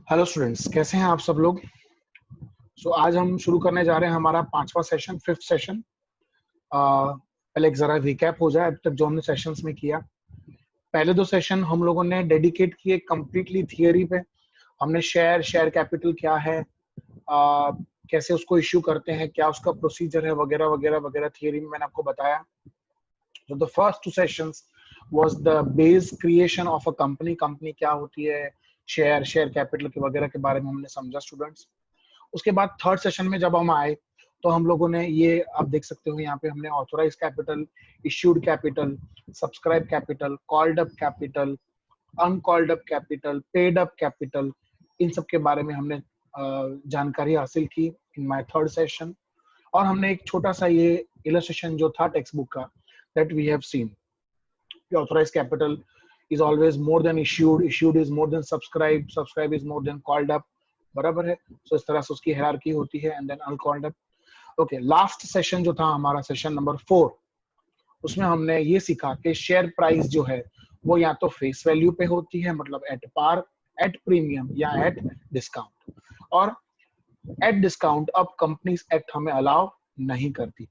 Hello students, कैसे हैं आप सब लोग। आज हम शुरू करने जा रहे हैं हमारा 5वां सेशन, 5th सेशन। पहले एक जरा रिकैप हो जाए अब तक जो हमने सेशंस में किया। पहले 2 सेशन हम लोगों ने डेडिकेट किए कंप्लीटली थियरी पे। हमने शेयर कैपिटल क्या है, कैसे उसको इश्यू करते हैं, क्या उसका प्रोसीजर है, वगैरह वगैरह वगैरह थियरी में मैंने आपको बताया। So the first 2 sessions was the base creation of a company। Company क्या होती है, शेयर कैपिटल के वगैरह के बारे में हमने समझा स्टूडेंट्स। उसके बाद 3rd सेशन में जब हम आए तो हम लोगों ने ये, आप देख सकते हो यहाँ पे हमने authorise capital, issued capital, subscribe capital, called up capital, uncalled up capital, paid up capital, इन सब के बारे में हमने जानकारी हासिल की इन माय 3rd सेशन। और हमने एक छोटा सा ये इलस्ट्रेशन जो था टेक्स्ट बुक का, that we have seen the authorized capital is always more than issued is more than subscribed is more than called up, बराबर है। So इस तरह से उसकी हायरार्की होती है, and then uncalled up। Okay, last session जो था हमारा सेशन नंबर 4, उसमें हमने ये सीखा कि शेयर प्राइस जो है वो या तो फेस वैल्यू पे होती है, मतलब एट पार, एट प्रीमियम या एट डिस्काउंट। और एट डिस्काउंट अब कंपनीज एक्ट हमें अलाउ नहीं करती,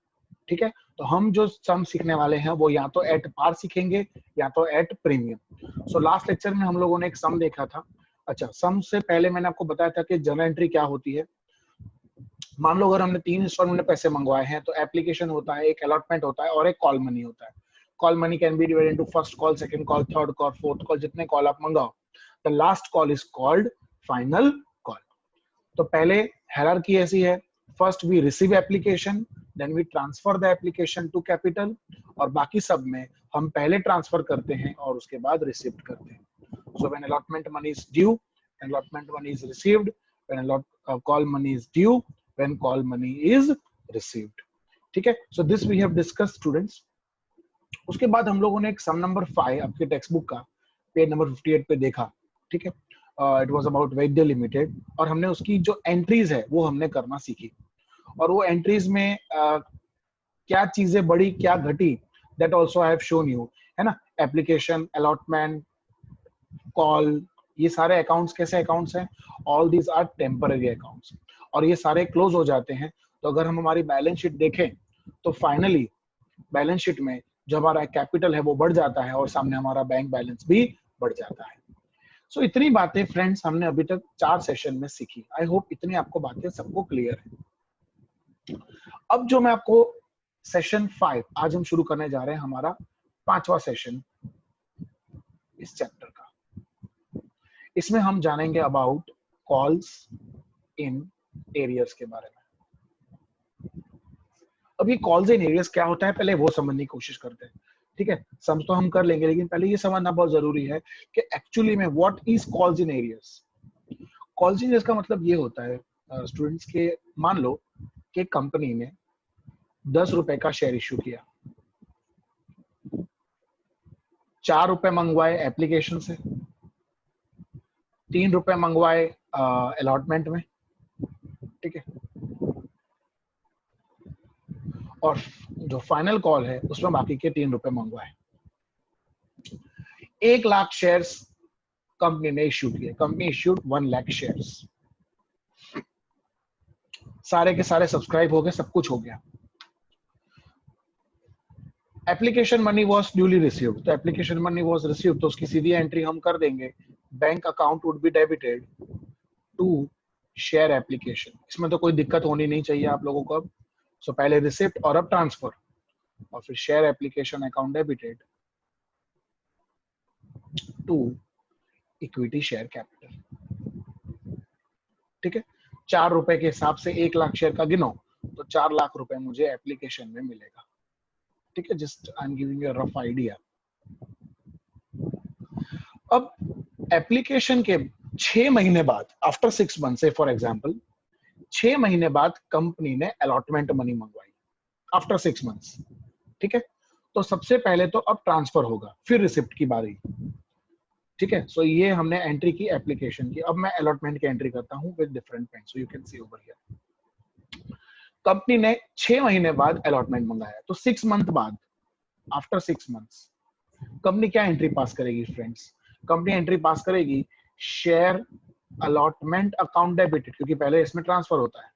ठीक है। तो हम जो सम सीखने वाले हैं वो या तो एट पार सीखेंगे या तो at premium. So last lecture में हम लोगों ने एक सम देखा था। अच्छा, सम से पहले मैंने आपको बताया था कि जर्नल एंट्री क्या होती है। मान लो अगर हमने 3 इंस्टॉलमेंट में पैसे मंगवाए हैं तो एप्लीकेशन होता है, एक अलॉटमेंट होता है और एक कॉल मनी होता है। Call money can be divided into first call, second call, third call, fourth call, जितने कॉल आप मंगाओ। The last call is called final call. तो पहले हायरार्की ऐसी है, first we receive application, then we transfer the application to capital, और बाकी सब में हम पहले ट्रांसफर करते हैं और उसके बाद रिसीव करते हैं। So when allotment money is due, allotment money is received, when call money is due, when call money is received, ठीक है। So this we have discussed students. उसके बाद हम लोगों ने एक सम नंबर 5 आपके टेक्स्ट बुक का पेज नंबर 58 पे देखा, ठीक है। It was about Vaidya limited, और हमने उसकी जो एंट्रीज है वो हमने करना सीखी। और वो एंट्रीज में क्या चीजें बढ़ी, क्या घटी, that also I have shown you, है ना। एप्लीकेशन, अलॉटमेंट, कॉल, ये सारे अकाउंट्स कैसे अकाउंट्स हैं, all these are temporary accounts, और ये सारे क्लोज हो जाते हैं। तो अगर हम हमारी बैलेंस शीट देखें तो फाइनली बैलेंस शीट में जो हमारा कैपिटल है वो बढ़ जाता है और सामने हमारा बैंक बैलेंस भी बढ़ जाता है। सो इतनी बातें फ्रेंड्स हमने अभी तक 4 सेशन में सीखी। आई होप इतनी आपको बातें सबको क्लियर है। अब जो मैं आपको सेशन 5 आज हम शुरू करने जा रहे हैं, हमारा 5वां सेशन इस चैप्टर का। इसमें हम जानेंगे अबाउट कॉल्स इन एरियर्स के बारे में। अब ये कॉल्स इन एरियर्स क्या होता है पहले वो समझने की कोशिश करते हैं, ठीक है। समझ तो हम कर लेंगे, लेकिन पहले ये समझना बहुत जरूरी है कि एक्चुअली में what is calls in arrears. Calls in arrears का मतलब ये होता है स्टूडेंट्स के, मान लो कि कंपनी ने 10 रुपए का शेयर इश्यू किया, 4 रुपए मंगवाए एप्लीकेशन से, 3 रुपए मंगवाए अलॉटमेंट में, ठीक है। और जो फाइनल कॉल है उसमें बाकी के 3 रुपए मंगवाए। 1 लाख शेयर्स कंपनी ने इश्यू किए। कंपनी इश्यूड 1 लाख शेयर्स, सारे के सारे सब्सक्राइब हो गए, सब कुछ हो गया। Application money was duly received, तो एप्लीकेशन मनी वॉज रिसीव्ड तो उसकी सीधी एंट्री हम कर देंगे। Bank account would be debited to share application. इसमें तो कोई दिक्कत होनी नहीं चाहिए आप लोगों को। अब सो पहले रिसिप्ट और अब ट्रांसफर, और फिर share application account debited to equity share capital, ठीक है। 4 रुपए के हिसाब से 1 लाख शेयर का गिनो तो 4 लाख रुपए मुझे एप्लीकेशन में मिलेगा, ठीक है। Just I am giving you a rough idea. अब एप्लीकेशन के 6 महीने बाद, आफ्टर 6 मंथ से फॉर एग्जांपल 6 महीने बाद कंपनी ने अलॉटमेंट मनी मंगवाई आफ्टर 6 मंथ्स, ठीक है। तो सबसे पहले तो अब ट्रांसफर होगा, फिर रिसिप्ट की बारी, ठीक है। सो ये हमने एंट्री की एप्लीकेशन की। अब मैं अलॉटमेंट की एंट्री करता हूं with different pen, so you can see over here. Company ने 6 महीने बाद अलॉटमेंट मंगाया, तो 6 मंथ बाद, आफ्टर 6 मंथ्स कंपनी क्या एंट्री पास करेगी फ्रेंड्स। कंपनी एंट्री पास करेगी शेयर अलॉटमेंट अकाउंट डेबिटेड, क्योंकि पहले इसमें ट्रांसफर होता है,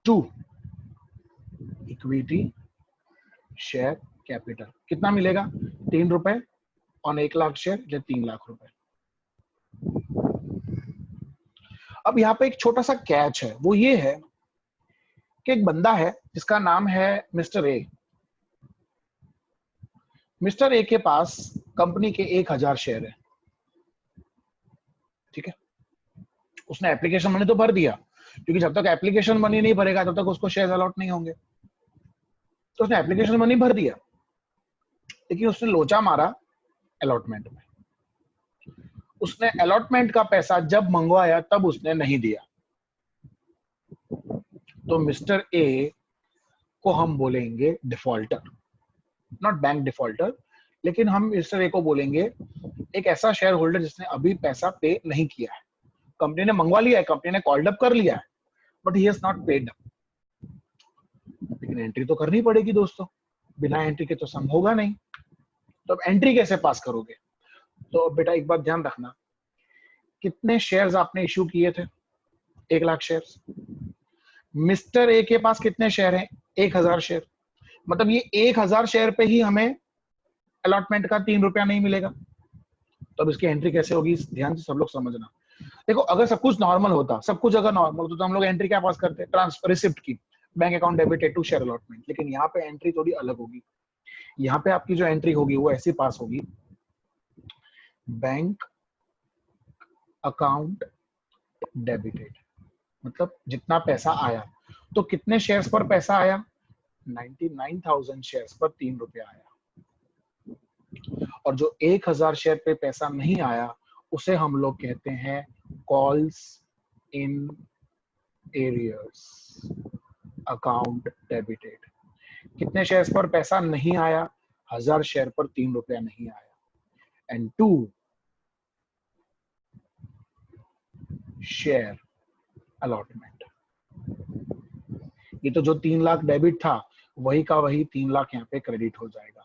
टू इक्विटी शेयर कैपिटल। कितना मिलेगा? 3 रुपए ऑन 1 लाख शेयर, या 3 लाख रुपए। अब यहाँ पे एक छोटा सा कैच है, वो ये है कि एक बंदा है जिसका नाम है मिस्टर ए। मिस्टर ए के पास कंपनी के 1000 शेयर है, ठीक है। उसने एप्लीकेशन मनी तो भर दिया, क्योंकि जब तक एप्लीकेशन मनी नहीं भरेगा तब तक उसको शेयर अलॉट नहीं होंगे। तो उसने एप्लीकेशन मनी भर दिया, लेकिन उसने लोचा मारा अलॉटमेंट में। उसने अलॉटमेंट का पैसा जब मंगवाया तब उसने नहीं दिया, तो मिस्टर ए को हम बोलेंगे डिफॉल्टर, नॉट बैंक डिफॉल्टर, लेकिन हम मिस्टर ए को बोलेंगे एक ऐसा शेयर होल्डर जिसने अभी पैसा पे नहीं किया है। कंपनी ने मंगवा लिया है, कंपनी ने कॉल्ड अप कर लिया है, but he has not paid. लेकिन एंट्री तो करनी पड़ेगी दोस्तों, बिना एंट्री के तो सम होगा नहीं। तो अब एंट्री कैसे पास करोगे? तो बेटा एक बात ध्यान रखना, कितने शेयर्स आपने इश्यू किए थे? 1 लाख शेयर्स। मिस्टर ए के पास कितने शेयर हैं? 1000 शेयर। मतलब ये 1000 शेयर पे ही हमें अलॉटमेंट का 3 रुपया नहीं मिलेगा। तो अब इसकी एंट्री कैसे होगी? ध्यान से सब लोग समझना। देखो, अगर सब कुछ नॉर्मल होता, सब कुछ अगर नॉर्मल होता, तो हम लोग एंट्री क्या पास करते? ट्रांसफर रिसिप्ट की, bank account debited to share allotment. लेकिन यहाँ पे एंट्री थोड़ी अलग होगी। यहाँ पे आपकी जो एंट्री होगी वो ऐसी पास होगी, बैंक अकाउंट डेबिटेड, मतलब जितना पैसा आया। तो कितने शेयर्स पर पैसा आया? 99,000 शेयर्स पर 3 रुपया आया। और जो 1000 शेयर पे पैसा नहीं आया उसे हम लोग कहते हैं calls in arrears account debited. कितने शेयर्स पर पैसा नहीं आया? 1000 शेयर पर 3 रुपया नहीं आया। And 2 share allotment. ये तो जो 3 लाख डेबिट था वही का वही 3 लाख यहाँ पे क्रेडिट हो जाएगा।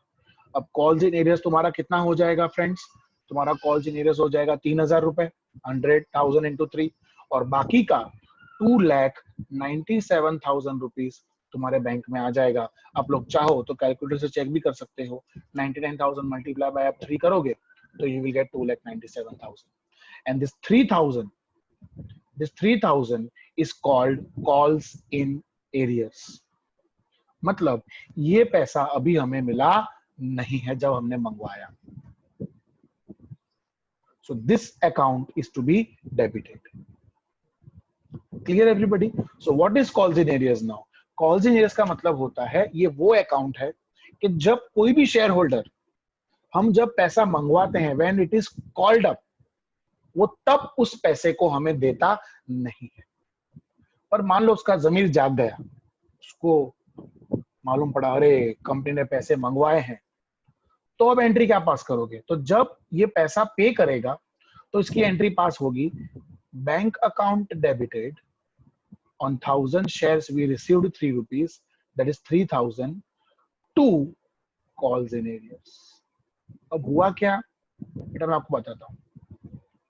अब कॉल्स इन एरियर्स तुम्हारा कितना हो जाएगा फ्रेंड्स? तुम्हारा कॉल्स इन एरियर्स हो जाएगा 3000 रुपए, 100,000 इंटू 3, और बाकी का 2,97,000 रुपीज तुम्हारे बैंक में आ जाएगा। आप लोग चाहो तो कैलकुलेटर से चेक भी कर सकते हो। 99,000 मल्टीप्लाई बाय आप 3 करोगे तो you will get 2,97,000। And this 3,000 is called calls in arrears। मतलब ये पैसा अभी हमें मिला नहीं है जब हमने मंगवाया। So this account is to be debited. Clear everybody? So what is calls in arrears now? Calls in arrears का मतलब होता है ये वो अकाउंट है कि जब कोई भी शेयर होल्डर, हम जब पैसा मंगवाते हैं, when it is called up, वो तब उस पैसे को हमें देता नहीं है। पर मान लो उसका जमीर जाग गया, उसको मालूम पड़ा अरे कंपनी ने पैसे मंगवाए हैं, तो अब एंट्री क्या पास करोगे? तो जब ये पैसा पे करेगा तो इसकी एंट्री पास होगी, bank account debited on 1000 shares we received 3 rupees, that is 3000 to calls in arrears. अब हुआ क्या बेटा, मैं आपको बताता हूँ।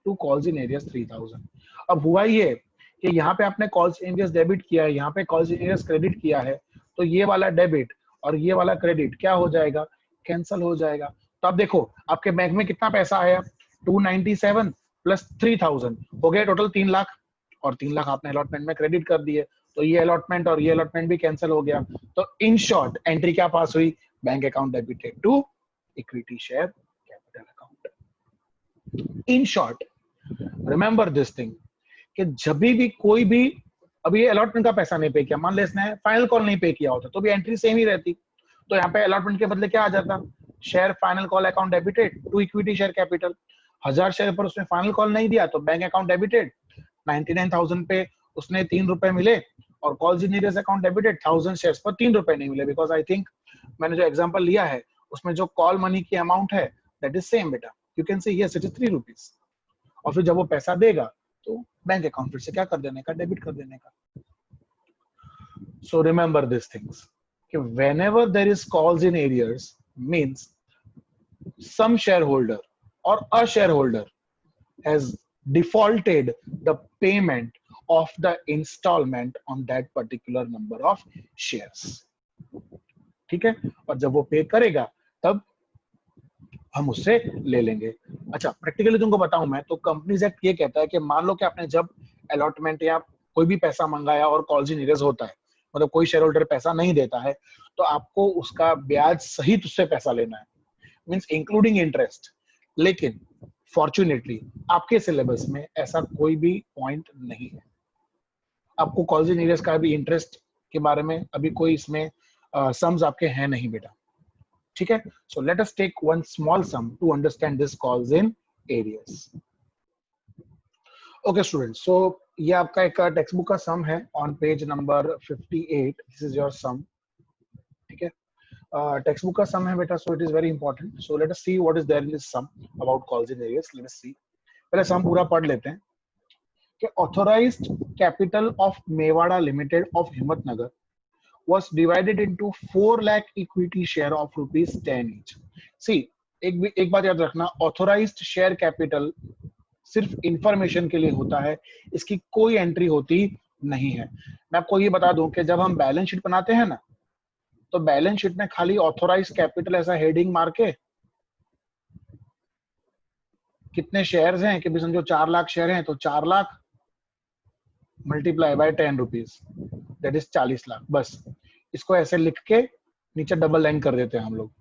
To calls in arrears 3000। अब हुआ ये कि यहाँ पे आपने कॉल्स इन एरियर्स डेबिट किया है, यहाँ पे कॉल्स इन एरियर्स क्रेडिट किया है, तो ये वाला डेबिट और ये वाला क्रेडिट क्या हो जाएगा? कैंसल हो जाएगा। तो अब देखो आपके बैंक में कितना पैसा आया? 297 प्लस 3000 हो गया टोटल 3 लाख, और 3 लाख आपने अलॉटमेंट में क्रेडिट कर दिए, तो ये अलॉटमेंट और ये अलॉटमेंट भी कैंसिल हो गया। तो इन शॉर्ट एंट्री क्या पास हुई? Bank account debited to equity share capital account. In short remember this thing कि जब भी कोई भी, अभी ये अलॉटमेंट का पैसा नहीं पे किया, मान ले इसने फाइनल कॉल नहीं पे किया होता तो भी एंट्री सेम ही रहती। तो यहाँ पे अलॉटमेंट के बदले क्या आ जाता? Share final call account debited to equity share capital. 1000 share पर उसने फाइनल कॉल नहीं दिया तो बैंक अकाउंट डेबिटेड, 99,000 पे उसने 3 रुपए मिले, और calls in arrears account debited 1000 shares पर 3 रुपए नहीं मिले, बिकॉज आई थिंक मैंने जो एग्जांपल लिया है उसमें जो कॉल मनी की अमाउंट है दैट इज सेम बेटा, you can say yes it is 3 rupees. और फिर जब वो पैसा देगा तो बैंक अकाउंट फिर से क्या कर देने का? डेबिट कर देने का। So remember these things. Whenever there is calls in arrears means some shareholder or a shareholder has defaulted the payment of the installment on that particular number of shares. ठीक है, और जब वो पे करेगा तब हम उससे ले लेंगे। अच्छा, प्रैक्टिकली तुमको बताऊं मैं, तो कंपनीज एक्ट ये कहता है कि मान लो कि आपने जब अलॉटमेंट या कोई भी पैसा मंगाया और कॉल्स इन एरियर्स होता है, मतलब कोई शेयर होल्डर पैसा नहीं देता है, तो आपको उसका ब्याज सहित उससे पैसा लेना है, मींस इंक्लूडिंग इंटरेस्ट। लेकिन फॉर्चुनेटली आपके सिलेबस में ऐसा कोई भी पॉइंट नहीं है। आपको कॉल्स इन एरियर्स का भी इंटरेस्ट के बारे में अभी कोई इसमें सम्स आपके हैं नहीं बेटा, ठीक है। So let us take one small sum to understand this calls in arrears. Okay students, so ये आपका एक टेक्स्ट बुक का सम है on page number 58। This is your sum, ठीक है। टेक्स्ट बुक का सम है बेटा, so it is very important. So let us see what is there in this sum about calls in arrears. Let us see, पहले sum पूरा पढ़ लेते हैं कि authorised capital of Mewada limited of Himmatnagar was divided into 4 lakh equity share of ₹10 each. See, एक बात याद रखना, ऑथोराइज्ड शेयर कैपिटल सिर्फ इंफॉर्मेशन के लिए होता है, इसकी कोई एंट्री होती नहीं है। मैं आपको ये बता दूं कि जब हम बैलेंस शीट बनाते हैं ना, तो बैलेंस शीट में खाली ऑथोराइज्ड कैपिटल ऐसा हेडिंग मार के कितने शेयर्स हैं कि भी समझो 4 लाख शेयर हैं, तो 4 lakh multiply by 10 rupees, that is 40 lakh. बस इसको ऐसे लिख के नीचे डबल लाइन कर देते हैं हम लोग।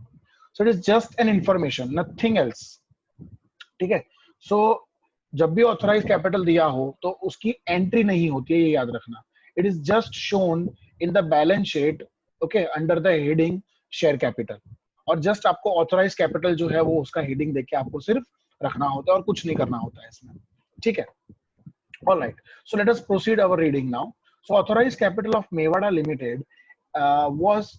सो it is just an information, nothing else, ठीक है। सो जब भी ऑथराइज कैपिटल दिया हो तो उसकी एंट्री नहीं होती है, ये याद रखना। It is just shown in the balance sheet, okay, under the heading share capital. और जस्ट आपको ऑथराइज कैपिटल जो है वो उसका हेडिंग देके आपको सिर्फ रखना होता है और कुछ नहीं करना होता है इसमें, ठीक है। All right, so let us proceed our reading now. So authorized capital of Mewada Limited was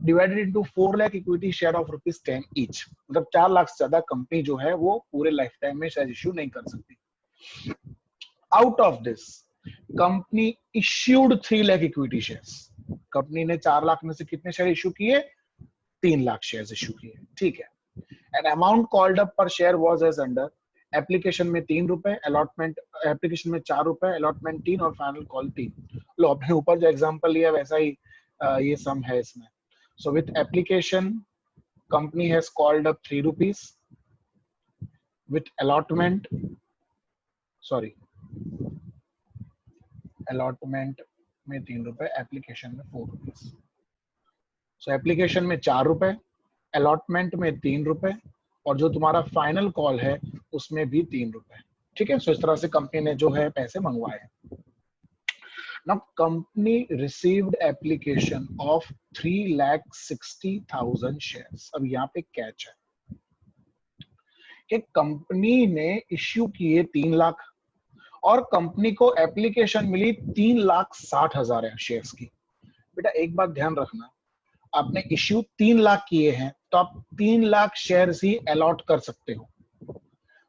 divided into 4 lakh equity share of ₹10 each. मतलब 4 लाख से ज्यादा कंपनी जो है वो पूरे लाइफ टाइम में शेयर इश्यू नहीं कर सकती। Out of this, company issued 3 lakh equity shares. Company ने 4 लाख में से कितने शेयर इश्यू किए? 3 लाख शेयर इश्यू किए, ठीक है। An amount called up per share was as under. Application में 3 रुपए, अलॉटमेंट एप्लीकेशन में 4 रुपए, अलॉटमेंट 3 और फाइनल कॉल 3। लो, अपने ऊपर जो एग्जांपल लिया वैसा ही ये सम है इसमें। So with application company has called up 3 rupees, with allotment allotment में 3 रुपए, एप्लीकेशन में 4 रुपीज। सो एप्लीकेशन में 4 रुपए, अलॉटमेंट में 3 रुपए, और जो तुम्हारा फाइनल कॉल है उसमें भी 3 रुपए, ठीक है। सो इस तरह से कंपनी ने जो है पैसे मंगवाए। Now company received application of 3,60,000 shares. अब यहाँ पे कैच है कि कंपनी ने इश्यू किए 3 लाख और कंपनी को एप्लीकेशन मिली 3,60,000 शेयर्स की। बेटा एक बात ध्यान रखना, आपने इश्यू 3 लाख किए हैं तो आप 3 लाख शेयर्स ही अलॉट कर सकते हो।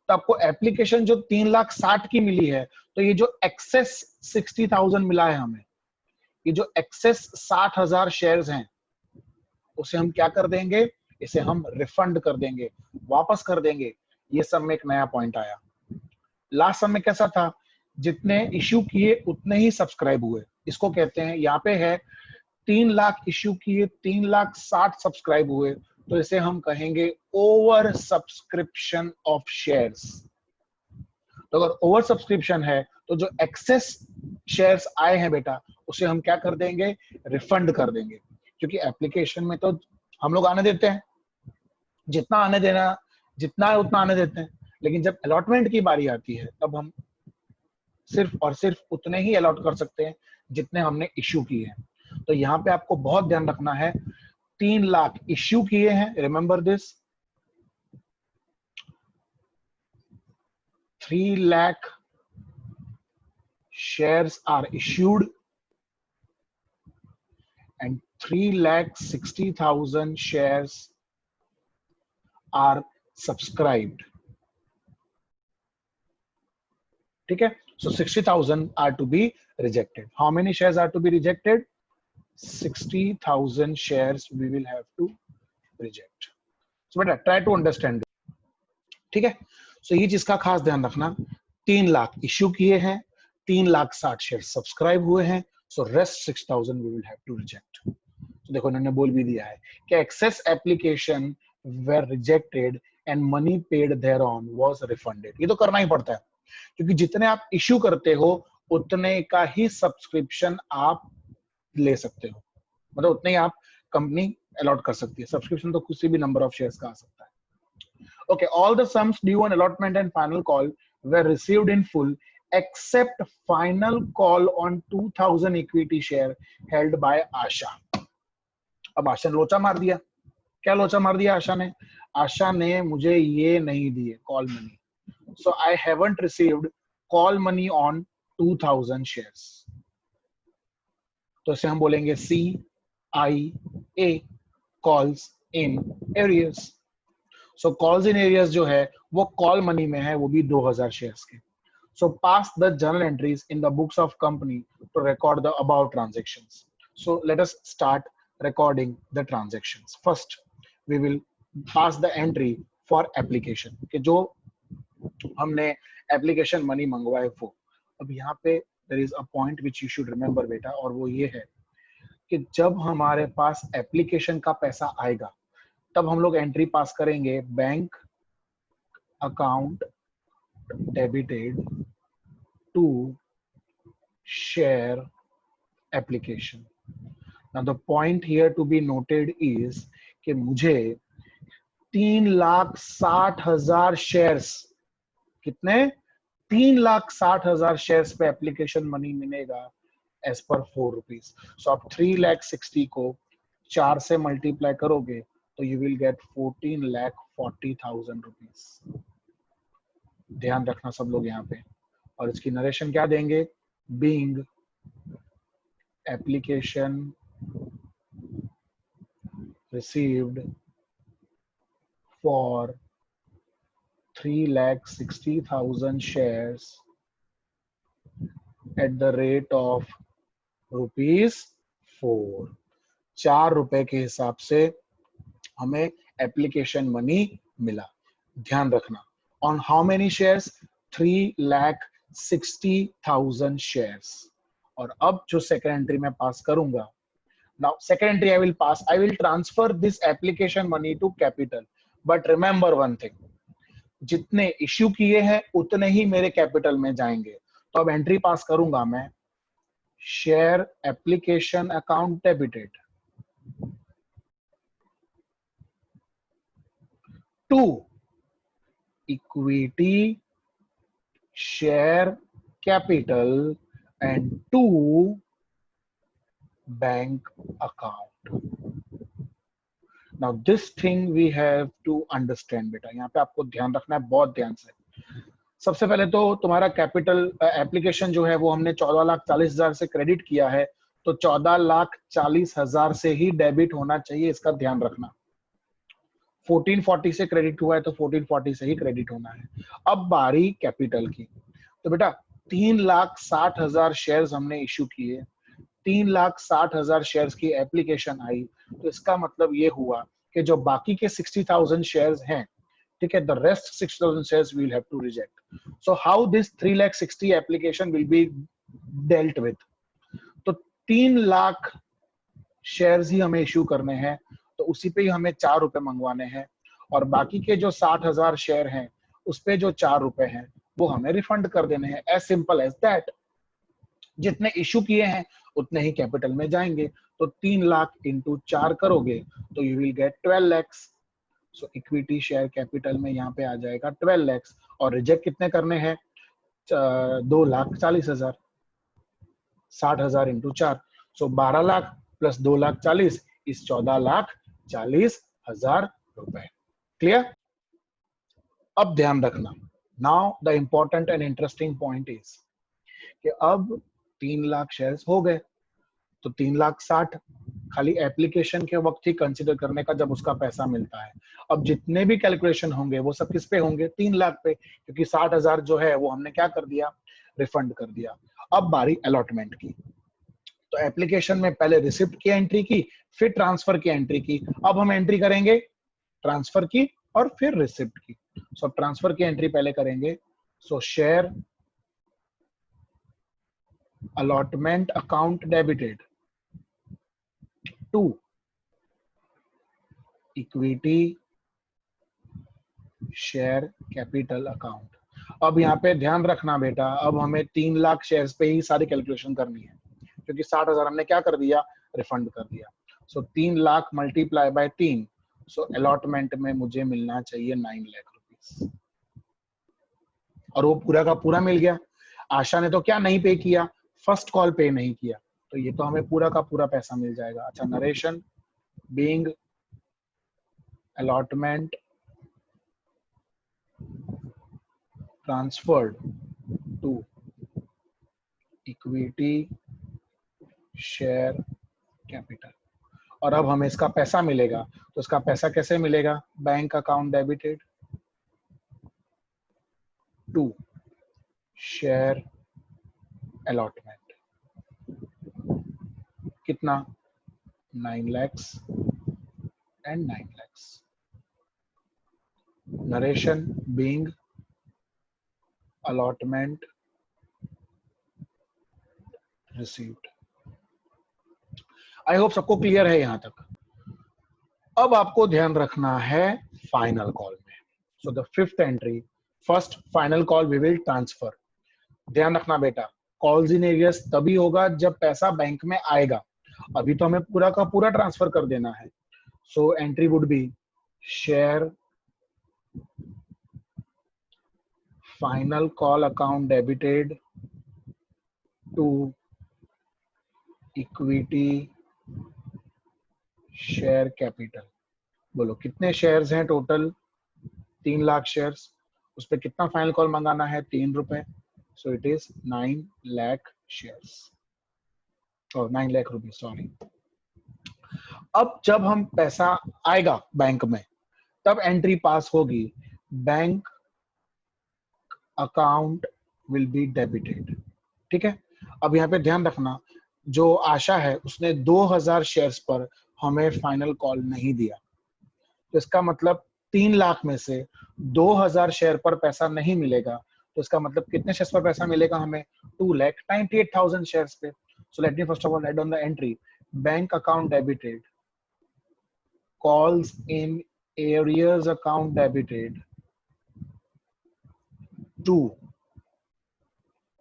तो आपको एप्लीकेशन जो 3,60,000 की मिली है, तो ये जो एक्सेस 60,000 मिला है हमें, ये जो एक्सेस 60,000 शेयर्स हैं, उसे हम क्या कर देंगे? इसे हम रिफंड कर देंगे, वापस कर देंगे। ये सब में एक नया पॉइंट आया। लास्ट सब में कैसा था? जितने इश्यू किए उतने ही सब्सक्राइब हुए। इसको कहते हैं, यहाँ पे है 3 लाख इश्यू किए, 3,60,000 सब्सक्राइब हुए, तो इसे हम कहेंगे ओवर सब्सक्रिप्शन ऑफ शेयर्स। तो अगर ओवर सब्सक्रिप्शन है तो जो एक्सेस शेयर्स आए हैं बेटा, उसे हम क्या कर देंगे? रिफंड कर देंगे। क्योंकि एप्लीकेशन में तो हम लोग आने देते हैं, जितना आने देना, जितना है उतना आने देते हैं, लेकिन जब अलॉटमेंट की बारी आती है तब हम सिर्फ और सिर्फ उतने ही अलॉट कर सकते हैं जितने हमने इश्यू किए हैं। तो यहाँ पे आपको बहुत ध्यान रखना है, 3 लाख इश्यू किए हैं, remember this, 3 lakh shares are issued and 3,60,000 shares are subscribed. ठीक है, so 60,000 are to be rejected. How many shares are to be rejected? 60,000 shares we will have to reject. So बेटा try to understand. ठीक है, so ये चीज का खास ध्यान रखना 3,00,000 इश्यू किए हैं, 3,60,000 शेयर सब्सक्राइब हुए हैं, so rest 6,000 we will have to reject. तो देखो इन्होंने बोल भी दिया है कि excess application were rejected and money paid there on was refunded. ये तो करना ही पड़ता है क्योंकि जितने आप इश्यू करते हो उतने का ही सब्सक्रिप्शन आप ले सकते हो, मतलब उतने ही आप कंपनी अलॉट कर सकती है। सब्सक्रिप्शन तो किसी भी नंबर ऑफ शेयर्स का आ सकता है। Okay, all the sums due on allotment and final call were received in full except final call on 2,000 equity share held by Asha. अब आशा ने लोचा मार दिया। क्या लोचा मार दिया आशा ने? आशा ने मुझे ये नहीं दिए call money, so I haven't received call money on 2,000 shares. तो इसे हम बोलेंगे CIA, calls in arrears. So calls in areas जो है वो कॉल मनी में है, वो भी 2,000 शेयर्स के। So pass the journal entries in the books of company to record the above transactions. So let us start recording the transactions. First we will pass the entry for application कि जो हमने application money मंगवाए वो। अब यहाँ पे there is a point which you should remember बेटा, और वो ये है कि जब हमारे पास एप्लीकेशन का पैसा आएगा तब हम लोग एंट्री पास करेंगे bank account debited to share application. Now the point here to be noted is कि मुझे 3,60,000 शेयर्स, कितने? 3,60,000 शेयर्स पे एप्लीकेशन मनी मिलेगा एज पर 4 रुपीज। सो आप 3,60,000 को 4 से मल्टीप्लाई करोगे तो you will get 14,40,000 रुपीज। ध्यान रखना सब लोग यहाँ पे। और इसकी नरेशन क्या देंगे? Being application received for 3,60,000 shares at the rate of ₹4। 4 रुपए के हिसाब से हमें एप्लीकेशन मनी मिला। ध्यान रखना, on how many shares? 3,60,000 shares. और अब जो सेकंड एंट्री मैं पास करूंगा, now second entry I will pass, I will transfer this application money to capital. But remember one thing, जितने इश्यू किए हैं उतने ही मेरे कैपिटल में जाएंगे। तो अब एंट्री पास करूंगा मैं, share application account debited to equity share capital and to bank account. Now this thing we have to understand बेटा, यहाँ पे आपको ध्यान रखना है बहुत ध्यान से। सबसे पहले तो तुम्हारा कैपिटल एप्लीकेशन जो है वो हमने 14,40,000 से क्रेडिट किया है, तो 14,40,000 से ही डेबिट होना चाहिए, इसका ध्यान रखना। 1440 से क्रेडिट हुआ है तो 1440 से ही क्रेडिट होना है। अब बारी कैपिटल की, तो बेटा 3,60,000 शेयर्स हमने इश्यू किए, 3,60,000 शेयर्स की एप्लीकेशन आई, तो इसका मतलब ये हुआ कि जो बाकी के 60,000 शेयर्स हैं, ठीक है, the rest 6,000 shares we will have to reject. So how this 3,60,000 application will be dealt with? तो 3 लाख शेयर्स ही हमें इश्यू करने हैं, तो उसी पे ही हमें 4 रुपए मंगवाने हैं, और बाकी के जो 60,000 शेयर हैं उस पे जो 4 रुपए हैं वो हमें रिफंड कर देने हैं। As simple as that. जितने इश्यू किए हैं उतने ही कैपिटल में जाएंगे, तो 3 लाख इंटू 4 करोगे तो you will get 12 lakhs। So equity share capital में यहाँ पे आ जाएगा 12 lakhs, और रिजेक्ट कितने करने हैं? 2,40,000, 60,000 इंटू 4, सो 12 लाख प्लस 2,40,000 इस 14,40,000 रुपए। क्लियर? अब ध्यान रखना, now the important and interesting point is कि अब 3 लाख शेयर्स हो गए, तो 3,60,000 खाली एप्लीकेशन के वक्त ही कंसिडर करने का जब उसका पैसा मिलता है। अब जितने भी कैलकुलेशन होंगे वो सब किस पे होंगे? 3 लाख पे, क्योंकि 60,000 जो है वो हमने क्या कर दिया? रिफंड कर दिया। अब बारी अलॉटमेंट की, तो एप्लीकेशन में पहले रिसिप्ट की एंट्री की, फिर ट्रांसफर की एंट्री की। अब हम एंट्री करेंगे ट्रांसफर की और फिर रिसिप्ट की। सो ट्रांसफर की एंट्री पहले करेंगे। सो share allotment account debited to equity share capital account. अब यहाँ पे ध्यान रखना बेटा, अब हमें 3 लाख शेयर्स पे ही सारी कैलकुलेशन करनी है, क्योंकि 60,000 हमने क्या कर दिया, रिफंड कर दिया. सो 3 lakh multiply by 3, so allotment में मुझे मिलना चाहिए 9 लाख रुपीस, और वो पूरा का पूरा मिल गया. आशा ने तो क्या नहीं पे किया, फर्स्ट कॉल पे नहीं किया, तो ये तो हमें पूरा का पूरा पैसा मिल जाएगा. अच्छा, narration being allotment transferred to equity share capital. और अब हमें इसका पैसा मिलेगा, तो इसका पैसा कैसे मिलेगा, bank account debited to share allotment. कितना, 9 lakhs and 9 lakhs. Narration being allotment received. I hope सबको क्लियर है यहां तक. अब आपको ध्यान रखना है फाइनल कॉल में. So the fifth entry, first final call we will transfer. ध्यान रखना बेटा, कॉल्स इन एरियस तभी होगा जब पैसा बैंक में आएगा, अभी तो हमें पूरा का पूरा ट्रांसफर कर देना है. So entry would be share final call account debited to equity share capital. बोलो कितने शेयर्स हैं टोटल, 3 लाख शेयर्स, उस पर कितना फाइनल कॉल मंगाना है, 3 रुपए. सो इट इज 9 लाख शेयर्स और 9 लाख रुपीस, सॉरी. अब जब हम पैसा आएगा बैंक में, तब एंट्री पास होगी, bank account will be debited. ठीक है. अब यहाँ पे ध्यान रखना, जो आशा है उसने 2000 शेयर्स पर हमें फाइनल कॉल नहीं दिया, तो इसका मतलब 3 लाख में से 2000 शेयर पर पैसा नहीं मिलेगा, तो इसका मतलब कितने शेयर्स पर पैसा मिलेगा हमें, 2,98,000 शेयर्स पे. सो let me first of all write down the entry, bank account debited, calls in arrears account debited to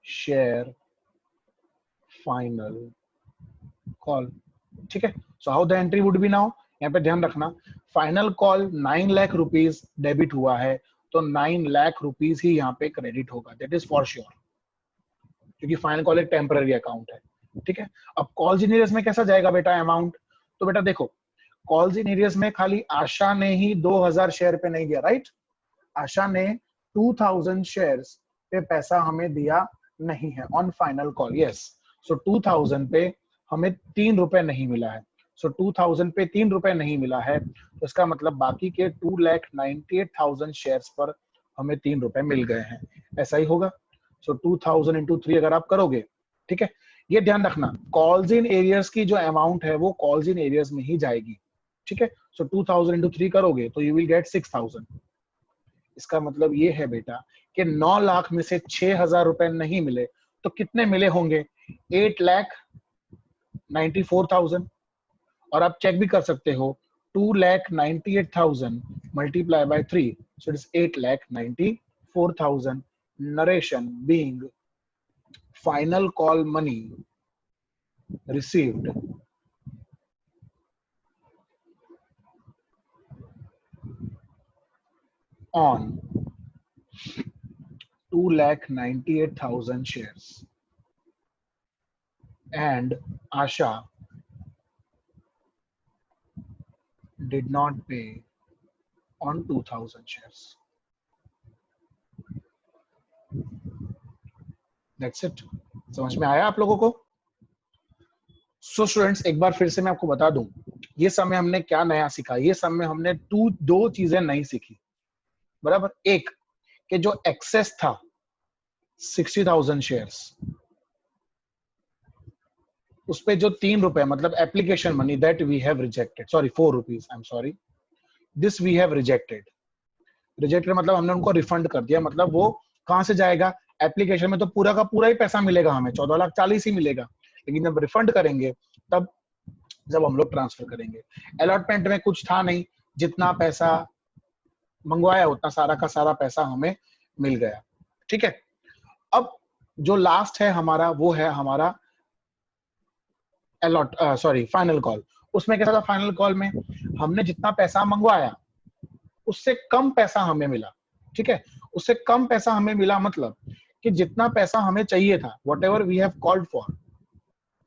share final call. ठीक है. So how the entry would be now, यहाँ पे ध्यान रखना, final call 9 lakh rupees debit हुआ है, तो 9 lakh rupees ही यहाँ पे क्रेडिट होगा, दैट इज फॉर श्योर, क्योंकि फाइनल कॉल एक टेम्पररी अकाउंट है. ठीक है. अब कॉल्स इन एरियर्स में कैसा जाएगा बेटा अमाउंट, तो बेटा देखो, कॉल्स इन एरियर्स में खाली आशा ने ही 2000 शेयर पे नहीं दिया, राइट. आशा ने 2000 शेयर्स पे पैसा हमें दिया नहीं है ऑन फाइनल कॉल. यस. सो 2000 पे हमें 3 रुपए नहीं मिला है. सो 2000 पे 3 रुपए नहीं मिला है, तो इसका मतलब बाकी के 2,98,000 शेयर्स पर हमें 3 रुपए मिल गए हैं. ऐसा ही होगा. सो 2000 इंटू 3 अगर आप करोगे, ठीक है, ये ध्यान रखना, कॉल्स इन एरियर्स की जो अमाउंट है वो कॉल्स इन एरियर्स में ही जाएगी. ठीक है. सो 2000 इंटू 3 करोगे तो यू विल गेट 6000. इसका मतलब ये है बेटा कि 9 लाख में से 6,000 रुपए नहीं मिले, तो कितने मिले होंगे, 8,94,000. और आप चेक भी कर सकते हो, 2,98,000 multiply by 3, so it is 8,94,000. Narration being final call money received on 2,98,000 shares and Asha did not pay on 2,000 shares. That's it. समझ में आया आप लोगों को? सो स्टूडेंट्स, एक बार फिर से मैं आपको बता दूं, ये सब में हमने क्या नया सीखा. ये सब में हमने दो चीजें नहीं सीखी, बराबर. एक कि जो एक्सेस था 60,000 शेयर्स, उस पे जो 3 रुपए मतलब application money that we have rejected, sorry 4 rupees, I am sorry, this we have rejected. Rejected मतलब हमने उनको रिफंड कर दिया, मतलब वो कहां से जाएगा, एप्लीकेशन में तो पूरा का पूरा ही पैसा मिलेगा, हमें 14,40,000 ही मिलेगा, लेकिन जब रिफंड करेंगे तब जब हम लोग ट्रांसफर करेंगे। अलॉटमेंट में कुछ था नहीं, जितना पैसा मंगवाया उतना सारा का सारा पैसा हमें मिल गया। ठीक है, अब जो लास्ट है हमारा वो है हमारा फाइनल कॉल। उसमें क्या था फाइनल कॉल में, हमने जितना पैसा मंगवाया उससे कम पैसा हमें मिला। ठीक है, उससे कम पैसा हमें मिला मतलब कि जितना पैसा हमें चाहिए था, whatever we have called for,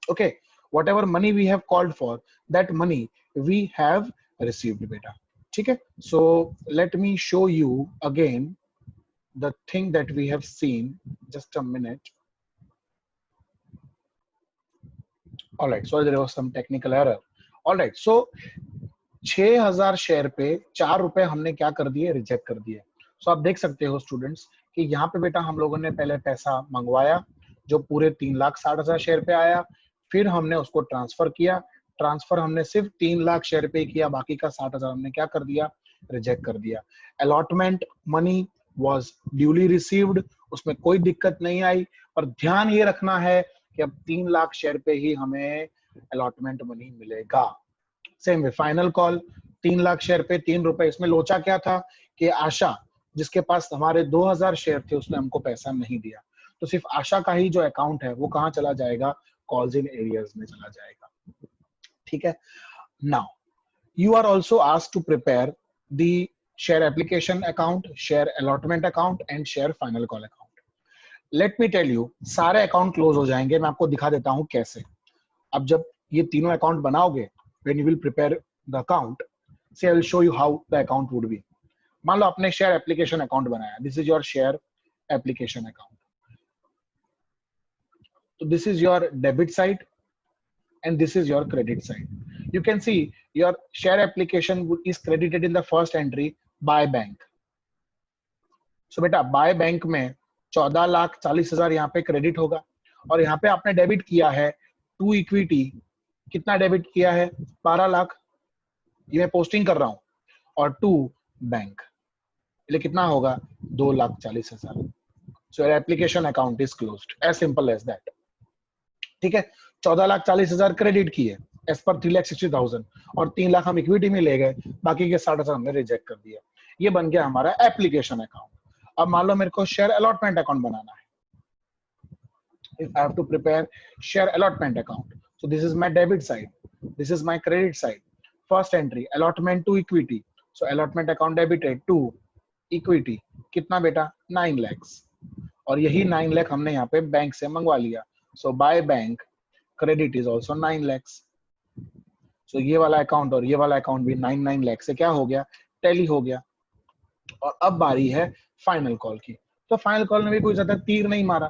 okay, whatever money we have called for, that money we have received बेटा। ठीक है, so let me show you again the thing that we have seen. Just a minute. All right, sorry, there was some technical error. All right, so 6,000 share पे 4 रुपए हमने क्या कर दिए, reject कर दिए। सो आप देख सकते हो स्टूडेंट्स कि यहाँ पे बेटा हम लोगों ने पहले पैसा मंगवाया जो पूरे 3,60,000 शेयर पे आया, फिर हमने उसको ट्रांसफर किया। ट्रांसफर हमने सिर्फ 3 लाख शेयर पे किया, बाकी का 60,000 हमने क्या कर दिया, रिजेक्ट कर दिया। Allotment money was duly received, उसमें कोई दिक्कत नहीं आई। और ध्यान ये रखना है कि अब 3 लाख शेयर पे ही हमें अलॉटमेंट मनी मिलेगा। Same way final call 3 lakh share पे 3 रुपए। इसमें लोचा क्या था कि आशा जिसके पास हमारे 2,000 शेयर थे उसने हमको पैसा नहीं दिया, तो सिर्फ आशा का ही जो अकाउंट है वो कहाँ चला जाएगा, कॉल्स इन एरियर्स में चला जाएगा। ठीक है, now you are also asked to prepare the share application account, share allotment account and share final call account. Let me tell you, सारे अकाउंट क्लोज हो जाएंगे, मैं आपको दिखा देता हूं कैसे। अब जब ये तीनों अकाउंट बनाओगे, when you will prepare the account, say I will show you how the account would be. मान लो आपने शेयर एप्लीकेशन अकाउंट बनाया, this is your share application account. So this is your debit side and this is your credit side. You can see your share application is credited in the first entry by bank. So बेटा by bank में 14,40,000 यहाँ पे credit होगा, और यहाँ पे आपने debit किया है टू इक्विटी। कितना डेबिट किया है, 12 लाख, ये मैं पोस्टिंग कर रहा हूँ, और टू बैंक, ये कितना होगा, 2,40,000। So your application account is closed, as simple as that. ठीक है, 14,40,000 क्रेडिट किए एज पर 3,60,000, और 3 लाख हम इक्विटी में ले गए, बाकी के 60,000 हमने रिजेक्ट कर दिया। ये बन गया हमारा एप्लीकेशन अकाउंट। अब मान लो मेरे को शेयर अलॉटमेंट अकाउंट बनाना है, if I have to prepare share allotment account, so this is my debit side, this is my credit side. First entry allotment to equity, so allotment account debited to equity, कितना बेटा, 9 लाख, और यही 9 लाख हमने यहाँ पे bank से मंगवा लिया। So by bank credit is also 9 lakhs. So ये वाला अकाउंट और ये वाला अकाउंट भी 9 लाख से क्या हो गया, टैली हो गया। और अब बारी है फाइनल कॉल की। तो फाइनल कॉल में भी कोई ज्यादा तीर नहीं मारा।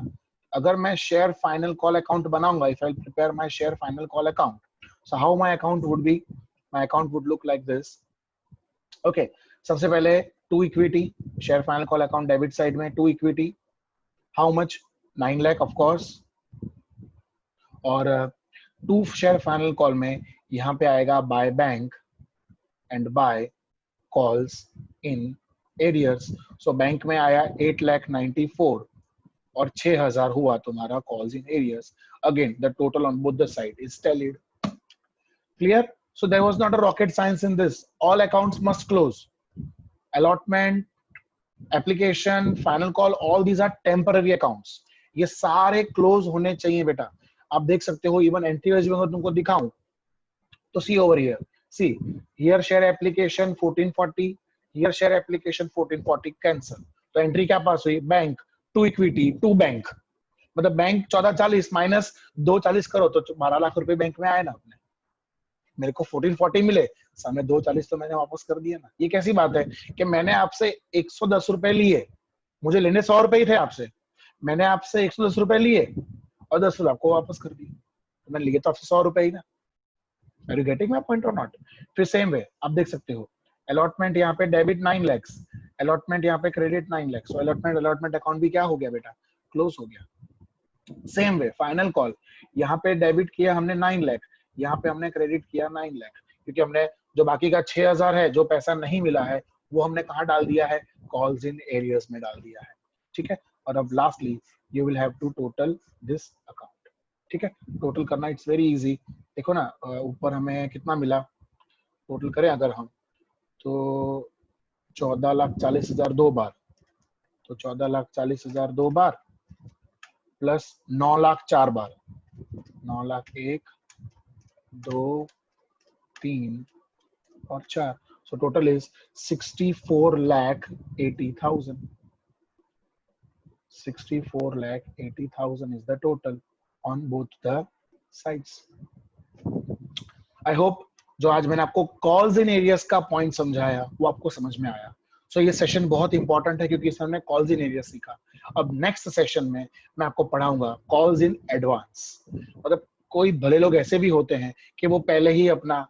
अगर मैं शेयर फाइनल कॉल अकाउंट बनाऊंगा, if I prepare my share final call account, so how my account would be, my account would look like this. Okay, सबसे पहले to equity, share final call account debit side में to equity, how much, 9 lakh of course, और to share final call में यहाँ पे आएगा by bank and by calls in arrears. So bank में आया 8,94,000 और 6,000 हुआ तुम्हारा calls in arrears. Again the total on both the side is tallied. Clear? So there was not a rocket science in this, all accounts must close. Allotment, application, final call, all these are temporary accounts, ये सारे close होने चाहिए बेटा। आप देख सकते हो, even entry wise में अगर तुमको दिखाऊं तो see over here, see here share application 1440, here share application 1440 cancel. तो एंट्री क्या पास हुई, bank to equity to bank, मतलब बैंक 1440 माइनस 240 करो तो 12 लाख रुपए बैंक में आए ना अपने। मेरे को 1440 मिले, सामने 240 तो मैंने वापस कर दिया ना। ये कैसी बात है कि मैंने आपसे 110 रुपए लिए, मुझे लेने 100 रुपए ही थे आपसे, मैंने आपसे 110 रुपए लिए और 10 रुपए आपको वापस कर दिए, तो मैंने लिए तो आपसे 100 रुपए ही ना। Are you getting my point or not? फिर सेम वे आप देख सकते हो, अलॉटमेंट यहाँ पे डेबिट 9 लाख, अलॉटमेंट यहाँ पे क्रेडिट 9 लाख, सो अलॉटमेंट अकाउंट भी क्या हो गया बेटा, क्लोज हो गया। सेम वे फाइनल कॉल, यहाँ पे डेबिट किया हमने 9 लाख, यहाँ पे हमने क्रेडिट किया 9 लाख, क्योंकि हमने जो बाकी का 6,000 है जो पैसा नहीं मिला है वो हमने कहाँ डाल दिया है, कॉल्स इन एरियर्स में डाल दिया है। ठीक है, और अब lastly you will have to total this account. ठीक है, टोटल करना इट्स वेरी इजी। देखो ना ऊपर हमें कितना मिला, टोटल करें अगर हम तो 14,40,000 दो बार, तो 14,40,000 दो बार प्लस 9,00,000 चार बार, 9,00,000 1 2 3 और 4, so total is 64,80,000. 64,80,000 is the total on both the sides. I hope जो आज मैंने आपको कॉल्स इन एरियाज का पॉइंट समझाया वो आपको समझ में आया। सो ये सेशन बहुत इंपॉर्टेंट है क्योंकि इसमें हमने कॉल्स इन एरिया सीखा। अब नेक्स्ट सेशन में मैं आपको पढ़ाऊंगा कॉल्स इन एडवांस। मतलब कोई भले लोग ऐसे भी होते हैं कि वो पहले ही अपना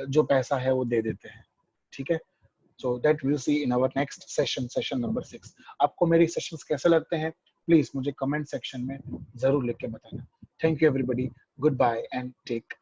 जो पैसा है वो दे देते हैं। ठीक है, so that will see in our next session, session number 6। आपको मेरी सेशंस कैसे लगते हैं प्लीज मुझे कमेंट सेक्शन में जरूर लिख के बताना। Thank you everybody, good bye and take